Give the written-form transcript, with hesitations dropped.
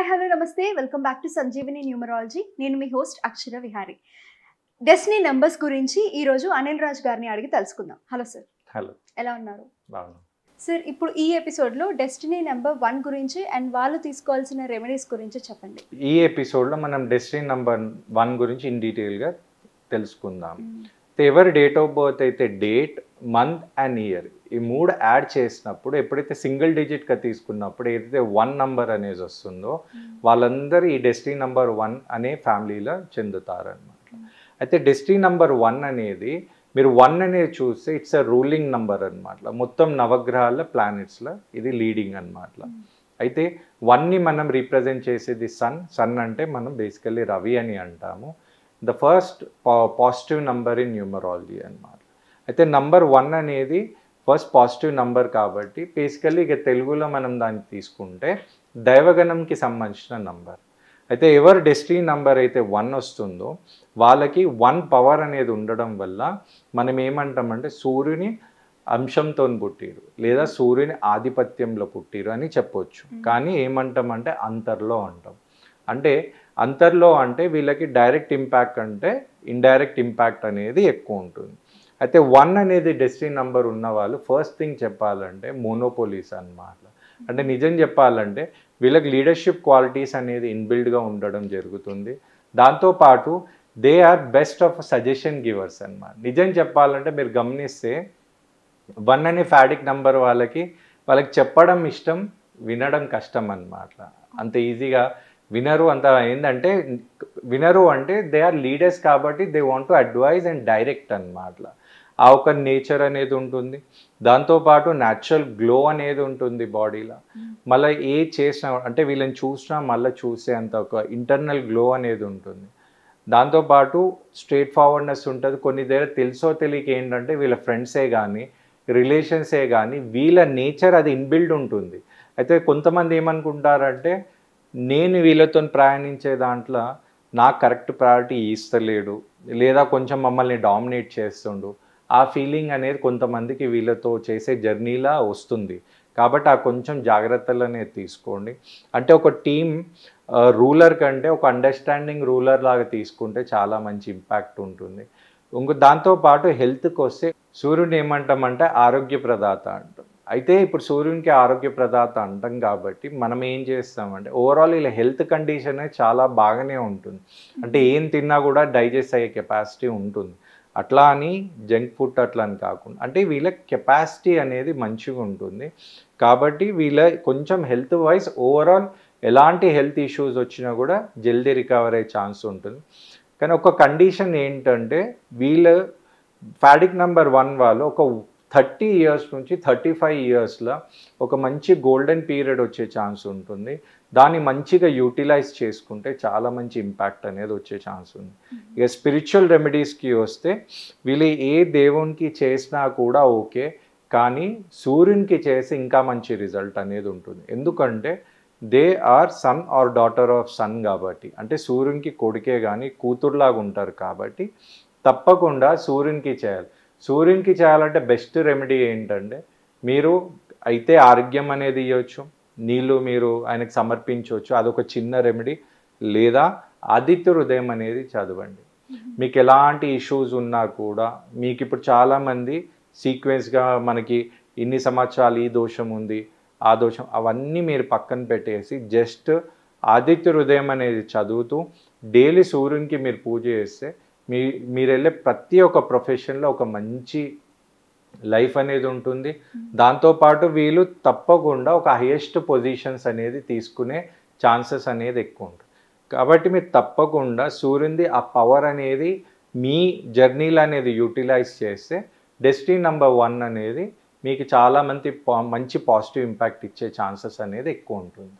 Hi hello నమస్తే welcome back to Sanjeevini numerology. నేను మీ host అక్షర Vihari. Destiny numbers గురించి ఈరోజు అనిల్ రాజ్ గారిని అడిగి తెలుసుకుందాం. Hello sir. హలో, ఎలా ఉన్నారు? బాగున్నాను సార్, ఇప్పుడు ఈ ఎపిసోడ్లో డెస్టినీ నెంబర్ 1 గురించి అండ్ వాళ్ళు తీసుకోవాల్సిన రెమెడీస్ గురించి చెప్పండి. ఈ ఎపిసోడ్లో మనం డెస్టినీ నెంబర్ 1 గురించి ఇన్ డీటెయిల్గా తెలుసుకుందాం. ఎవరి డేట్ ఆఫ్ బర్త్ అయితే డేట్, మంత్ అండ్ ఇయర్ ఈ మూడు యాడ్ చేసినప్పుడు ఎప్పుడైతే సింగిల్ డిజిట్గా తీసుకున్నప్పుడు ఏదైతే 1 నంబర్ అనేది వస్తుందో వాళ్ళందరూ ఈ డెస్టినీ నెంబర్ 1 అనే ఫ్యామిలీలో చెందుతారనమాట. అయితే డెస్టినీ నెంబర్ 1 అనేది మీరు 1 అనేది చూస్తే ఇట్స్ అ రూలింగ్ నెంబర్ అనమాట. మొత్తం నవగ్రహాల ప్లానెట్స్లో ఇది లీడింగ్ అనమాట. అయితే 1ని మనం రీప్రజెంట్ చేసేది సన్ అంటే మనం బేసికల్లీ రవి అని అంటాము. The first positive number in numerology అనమాట. అయితే నంబర్ 1 అనేది ఫస్ట్ పాజిటివ్ నంబర్ కాబట్టి బేసికల్లీ ఇక తెలుగులో మనం దాన్ని తీసుకుంటే దైవగణంకి సంబంధించిన నంబర్. అయితే ఎవరు డెస్టినీ నంబర్ అయితే 1 వస్తుందో వాళ్ళకి 1 పవర్ అనేది ఉండడం వల్ల మనం ఏమంటామంటే సూర్యుని అంశంతో పుట్టిరు లేదా సూర్యుని ఆధిపత్యంలో పుట్టిరు అని చెప్పొచ్చు. కానీ ఏమంటామంటే అంతర్లో అంటాం. అంటే అంతర్లో అంటే వీళ్ళకి డైరెక్ట్ ఇంపాక్ట్ అంటే ఇండైరెక్ట్ ఇంపాక్ట్ అనేది ఎక్కువ ఉంటుంది. అయితే 1 అనేది డెస్టినీ నంబర్ ఉన్న వాళ్ళు ఫస్ట్ థింగ్ చెప్పాలంటే మోనోపోలీస్ అన్నమాట. అంటే నిజం చెప్పాలంటే వీళ్ళకి లీడర్షిప్ క్వాలిటీస్ అనేది ఇన్బిల్డ్గా ఉండడం జరుగుతుంది. దాంతోపాటు they are best of suggestion givers అన్నమాట. నిజం చెప్పాలంటే మీరు గమనిస్తే 1 అనే ఫ్యాడిక్ నంబర్ వాళ్ళకి చెప్పడం ఇష్టం, వినడం కష్టం అన్నమాట. అంత ఈజీగా వినరు. అంత ఏంటంటే వినరు అంటే దే ఆర్ లీడర్స్ కాబట్టి they want to advise and direct అన్నమాట. ఆ ఒక నేచర్ అనేది ఉంటుంది. దాంతోపాటు న్యాచురల్ గ్లో అనేది ఉంటుంది బాడీలో. మళ్ళీ ఏ చేసినా అంటే వీళ్ళని చూసినా మళ్ళీ చూసే అంత ఒక ఇంటర్నల్ గ్లో అనేది ఉంటుంది. దాంతోపాటు స్ట్రేట్ ఫార్వర్డ్నెస్ ఉంటుంది. కొన్ని దగ్గర తెలుసో తెలియక ఏంటంటే వీళ్ళ ఫ్రెండ్సే కానీ రిలేషన్సే కానీ వీళ్ళ నేచర్ అది ఇన్బిల్డ్ ఉంటుంది. అయితే కొంతమంది ఏమనుకుంటారంటే నేను వీళ్ళతో ప్రయాణించే దాంట్లో నాకు కరెక్ట్ ప్రయారిటీ ఇస్తలేడు లేదా కొంచెం మమ్మల్ని డామినేట్ చేస్తుండు, ఆ ఫీలింగ్ అనేది కొంతమందికి వీళ్ళతో చేసే జర్నీలా వస్తుంది. కాబట్టి ఆ కొంచెం జాగ్రత్తలు అనేది తీసుకోండి. అంటే ఒక టీమ్ రూలర్ కంటే ఒక అండర్స్టాండింగ్ రూలర్ లాగా తీసుకుంటే చాలా మంచి ఇంపాక్ట్ ఉంటుంది. దాంతోపాటు హెల్త్కి వస్తే సూర్యుని ఏమంటామంటే ఆరోగ్య ప్రదాత అంటాం. అయితే ఇప్పుడు సూర్యునికి ఆరోగ్య ప్రదాత అంటాం కాబట్టి మనం ఏం చేస్తామంటే ఓవరాల్ ఇలా హెల్త్ కండిషన్ అనేది చాలా బాగానే ఉంటుంది. అంటే ఏం తిన్నా కూడా డైజెస్ట్ అయ్యే కెపాసిటీ ఉంటుంది. అట్లా అని జంక్ ఫుడ్ అట్లా అని కాకుండా అంటే వీళ్ళ కెపాసిటీ అనేది మంచిగా ఉంటుంది. కాబట్టి వీళ్ళ కొంచెం హెల్త్ వైజ్ ఓవరాల్ ఎలాంటి హెల్త్ ఇష్యూస్ వచ్చినా కూడా జల్దీ రికవర్ అయ్యే ఛాన్స్ ఉంటుంది. కానీ ఒక కండిషన్ ఏంటంటే వీళ్ళ ఫ్యాడిక్ నెంబర్ 1 వాళ్ళు ఒక 30 ఇయర్స్ నుంచి 35 ఇయర్స్లో ఒక మంచి గోల్డెన్ పీరియడ్ వచ్చే ఛాన్స్ ఉంటుంది. దాన్ని మంచిగా యూటిలైజ్ చేసుకుంటే చాలా మంచి ఇంపాక్ట్ అనేది వచ్చే ఛాన్స్ ఉంది. ఇక స్పిరిచువల్ రెమెడీస్కి వస్తే వీళ్ళు ఏ దేవునికి చేసినా కూడా ఓకే, కానీ సూర్యునికి చేసి ఇంకా మంచి రిజల్ట్ అనేది ఉంటుంది. ఎందుకంటే they are son or daughter of son కాబట్టి అంటే సూర్యునికి కొడుకే కానీ కూతురులాగా ఉంటారు కాబట్టి తప్పకుండా సూర్యునికి చేయాలి. సూర్యునికి చేయాలంటే బెస్ట్ రెమెడీ ఏంటంటే మీరు అయితే ఆరోగ్యం అనేది ఇవ్వచ్చు, నీళ్ళు మీరు ఆయనకు సమర్పించవచ్చు, అదొక చిన్న రెమెడీ. లేదా ఆదిత్య హృదయం అనేది చదవండి. మీకు ఎలాంటి ఇష్యూస్ ఉన్నా కూడా మీకు ఇప్పుడు చాలామంది సీక్వెన్స్గా మనకి ఇన్ని సంవత్సరాలు ఈ దోషం ఉంది ఆ దోషం అవన్నీ మీరు పక్కన పెట్టేసి జస్ట్ ఆదిత్య హృదయం అనేది చదువుతూ డైలీ సూర్యునికి మీరు పూజ చేస్తే మీరు వెళ్ళే ప్రతి ఒక్క ప్రొఫెషన్లో ఒక మంచి లైఫ్ అనేది ఉంటుంది. దాంతోపాటు వీళ్ళు తప్పకుండా ఒక హైయెస్ట్ పొజిషన్స్ అనేది తీసుకునే ఛాన్సెస్ అనేది ఎక్కువ ఉంటుంది. కాబట్టి మీరు తప్పకుండా సూర్యునిది ఆ పవర్ అనేది మీ జర్నీలు అనేది యూటిలైజ్ చేస్తే డెస్టినీ నెంబర్ 1 అనేది మీకు చాలా మంచి పాజిటివ్ ఇంపాక్ట్ ఇచ్చే ఛాన్సెస్ అనేది ఎక్కువ ఉంటుంది.